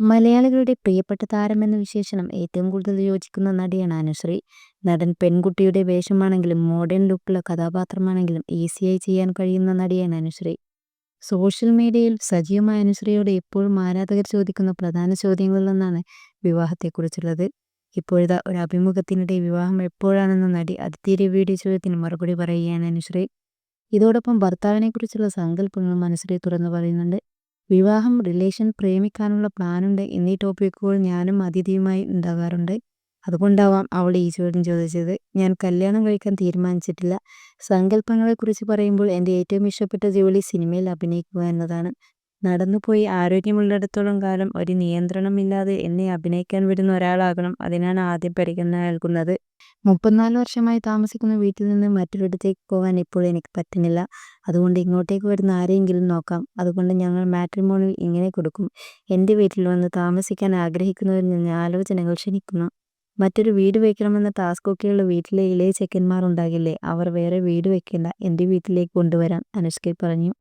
മലയാളികളുടെ പ്രിയപ്പെട്ട താരമെന്ന വിശേഷണം ഏറ്റവും കൂടുതൽ യോജിക്കുന്ന നടിയാണ് അനുശ്രീ. നടൻ പെൺകുട്ടിയുടെ വേഷമാണെങ്കിലും മോഡേൺ ലുക്കുള്ള കഥാപാത്രമാണെങ്കിലും ഈസിയായി ചെയ്യാൻ കഴിയുന്ന നടിയാണ് അനുശ്രീ. സോഷ്യൽ മീഡിയയിൽ സജീവമായ അനുശ്രീയോട് എപ്പോഴും ആരാധകർ ചോദിക്കുന്ന പ്രധാന ചോദ്യങ്ങളിലൊന്നാണ് വിവാഹത്തെക്കുറിച്ചുള്ളത്. ഇപ്പോഴത്തെ ഒരു അഭിമുഖത്തിനിടെ വിവാഹം എപ്പോഴാണെന്ന നടി അതിഥിയുടെ വീഡിയോ ചോദ്യത്തിന് മറുപടി പറയുകയാണ് അനുശ്രീ. ഇതോടൊപ്പം ഭർത്താവിനെക്കുറിച്ചുള്ള സങ്കല്പങ്ങളും അനുശ്രീ തുറന്നു പറയുന്നുണ്ട്. വിവാഹം, റിലേഷൻ, പ്രേമിക്കാനുള്ള പ്ലാനുണ്ട് എന്നീ ടോപ്പിക്കുകൾ ഞാനും അതിഥിയുമായി ഉണ്ടാകാറുണ്ട്. അതുകൊണ്ടാവാം അവൾ ഈ ചോദ്യം ചോദിച്ചത്. ഞാൻ കല്യാണം കഴിക്കാൻ തീരുമാനിച്ചിട്ടില്ല. സങ്കല്പങ്ങളെക്കുറിച്ച് പറയുമ്പോൾ എൻ്റെ ഏറ്റവും ഇഷ്ടപ്പെട്ട ജോലി സിനിമയിൽ അഭിനയിക്കുക എന്നതാണ്. നടന്നുപോയി ആരോഗ്യമുള്ളിടത്തോളം കാലം ഒരു നിയന്ത്രണമില്ലാതെ എന്നെ അഭിനയിക്കാൻ വിടുന്ന ഒരാളാകണം. അതിനാണ് ആദ്യം പരിഗണന നൽകുന്നത്. 34 വർഷമായി താമസിക്കുന്ന വീട്ടിൽ നിന്ന് മറ്റൊരിടത്തേക്ക് പോകാൻ ഇപ്പോൾ എനിക്ക് പറ്റുന്നില്ല. അതുകൊണ്ട് ഇങ്ങോട്ടേക്ക് വരുന്ന ആരെയെങ്കിലും നോക്കാം. അതുകൊണ്ട് ഞങ്ങൾ മാട്രിമോണിയിൽ ഇങ്ങനെ കൊടുക്കും: എൻ്റെ വീട്ടിൽ വന്ന് താമസിക്കാൻ ആഗ്രഹിക്കുന്നവരിൽ നിന്ന് ആലോചനകൾ ക്ഷണിക്കുന്നു. മറ്റൊരു വീട് വയ്ക്കണമെന്ന ടാസ്കൊക്കെയുള്ള വീട്ടിലെ ഇളയ ചെക്കന്മാർ ഉണ്ടാകില്ലേ, അവർ വേറെ വീട് വയ്ക്കേണ്ട, എൻ്റെ വീട്ടിലേക്ക് കൊണ്ടുവരാം, അനുഷ്ക പറഞ്ഞു.